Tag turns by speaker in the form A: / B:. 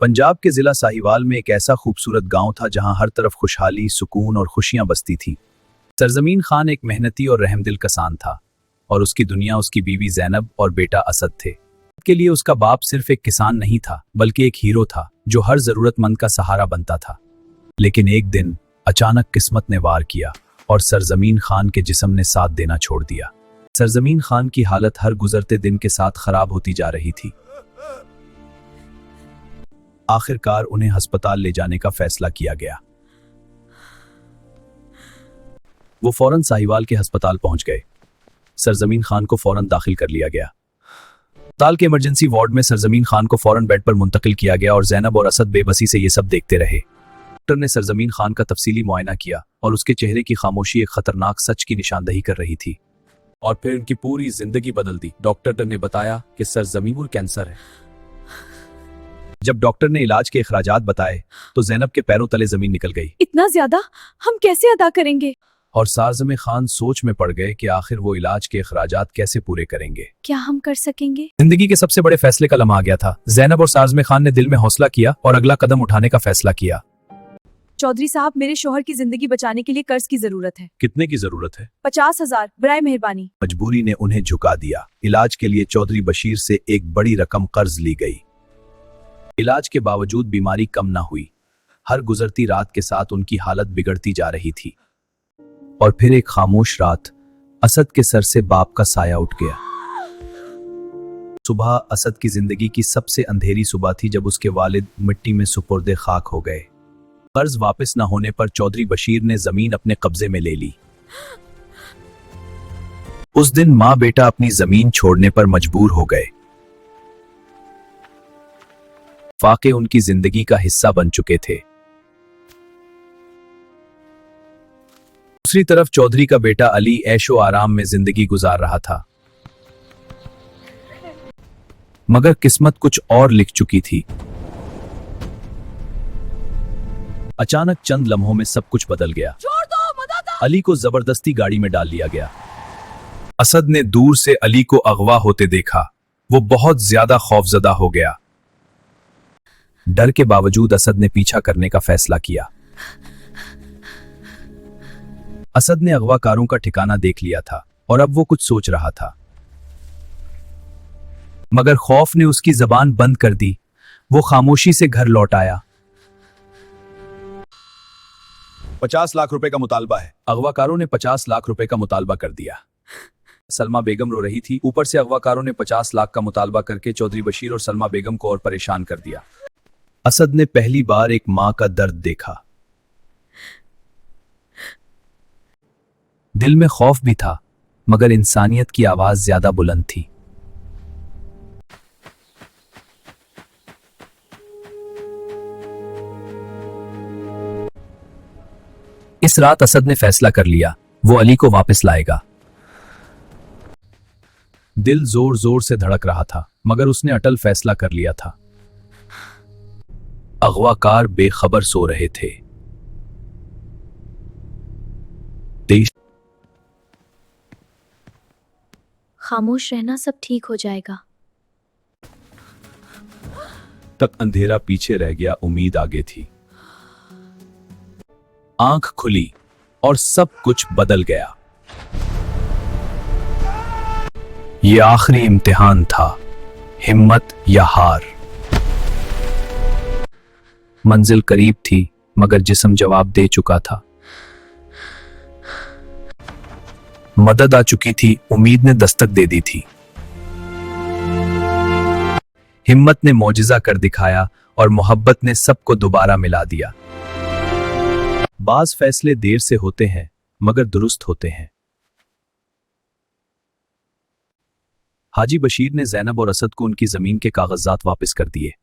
A: पंजाब के जिला साहिवाल में एक ऐसा खूबसूरत गांव था जहां हर तरफ खुशहाली, सुकून और खुशियां बसती थी। सरजमीन खान एक मेहनती और रहमदिल किसान था और उसकी दुनिया उसकी बीवी ज़ैनब और बेटा असद थे। के लिए उसका बाप सिर्फ एक किसान नहीं था बल्कि एक हीरो था जो हर जरूरतमंद का सहारा बनता था। लेकिन एक दिन अचानक किस्मत ने वार किया और सरजमीन खान के जिस्म ने साथ देना छोड़ दिया। सरजमीन खान की हालत हर गुजरते दिन के साथ खराब होती जा रही थी। आखिरकार उन्हें अस्पताल ले जाने का फैसला किया गया। वो फौरन साहिवाल के अस्पताल पहुंच गए। सरजमीन खान को फौरन दाखिल कर लिया गया। अस्पताल के इमरजेंसी वार्ड में सरजमीन खान को फौरन बेड पर मुंतकिल किया गया और ज़ैनब और असद बेबसी से ये सब देखते रहे। डॉक्टर ने सरजमीन खान का तफसीली मुआयना किया और उसके चेहरे की खामोशी एक खतरनाक सच की निशानदही कर रही थी और फिर उनकी पूरी जिंदगी बदल दी। डॉक्टर ने बताया कि सरजमीन को कैंसर है। जब डॉक्टर ने इलाज के अखराजात बताए तो ज़ैनब के पैरों तले जमीन निकल गई।
B: इतना ज्यादा हम कैसे अदा करेंगे?
A: और सरजमीन खान सोच में पड़ गए कि आखिर वो इलाज के अखराजात कैसे पूरे करेंगे।
B: क्या हम कर सकेंगे?
A: जिंदगी के सबसे बड़े फैसले का लम्हा आ गया था। ज़ैनब और सरजमीन खान ने दिल में हौसला किया और अगला कदम उठाने का फैसला किया।
B: चौधरी साहब, मेरे शोहर की जिंदगी बचाने के लिए कर्ज की जरूरत है।
A: कितने की जरूरत है?
B: 50,000 बराए मेहरबानी।
A: मजबूरी ने उन्हें झुका दिया। इलाज के लिए चौधरी बशीर से एक बड़ी रकम कर्ज ली गई। इलाज के बावजूद बीमारी कम ना हुई। हर गुजरती रात के साथ उनकी हालत बिगड़ती जा रही थी। और फिर एक खामोश रात असद के सर से बाप का साया उठ गया। सुबह असद की जिंदगी की सबसे अंधेरी सुबह थी जब उसके वालिद मिट्टी में सुपुर्दे खाक हो गए। कर्ज वापस न होने पर चौधरी बशीर ने जमीन अपने कब्जे में ले ली। उस दिन मां बेटा अपनी जमीन छोड़ने पर मजबूर हो गए। फाके उनकी जिंदगी का हिस्सा बन चुके थे। दूसरी तरफ चौधरी का बेटा अली ऐशो आराम में जिंदगी गुजार रहा था। मगर किस्मत कुछ और लिख चुकी थी। अचानक चंद लम्हों में सब कुछ बदल गया। अली को जबरदस्ती गाड़ी में डाल लिया गया। असद ने दूर से अली को अगवा होते देखा। वो बहुत ज्यादा खौफजदा हो गया। डर के बावजूद असद ने पीछा करने का फैसला किया। असद ने अगवाकारों का ठिकाना देख लिया था और अब वो कुछ सोच रहा था। मगर खौफ ने उसकी जबान बंद कर दी। वो खामोशी से घर लौट आया। 50 लाख रुपए का मुतालबा है। अगवाकारों ने 50 लाख रुपए का मुतालबा कर दिया। सलमा बेगम रो रही थी। ऊपर से अगवाकारों ने 50 लाख का मुतालबा करके चौधरी बशीर और सलमा बेगम को और परेशान कर दिया। असद ने पहली बार एक मां का दर्द देखा। दिल में खौफ भी था मगर इंसानियत की आवाज ज्यादा बुलंद थी। इस रात असद ने फैसला कर लिया, वो अली को वापस लाएगा। दिल जोर जोर से धड़क रहा था मगर उसने अटल फैसला कर लिया था। अगवाकार बेखबर सो रहे थे। देश
B: खामोश रहना, सब ठीक हो जाएगा।
A: तक अंधेरा पीछे रह गया, उम्मीद आगे थी। आंख खुली और सब कुछ बदल गया। ये आखिरी इम्तिहान था, हिम्मत या हार। मंजिल करीब थी मगर जिस्म जवाब दे चुका था। मदद आ चुकी थी, उम्मीद ने दस्तक दे दी थी। हिम्मत ने मौजिजा कर दिखाया और मोहब्बत ने सबको दोबारा मिला दिया। बाज फैसले देर से होते हैं मगर दुरुस्त होते हैं। हाजी बशीर ने ज़ैनब और असद को उनकी जमीन के कागजात वापस कर दिए।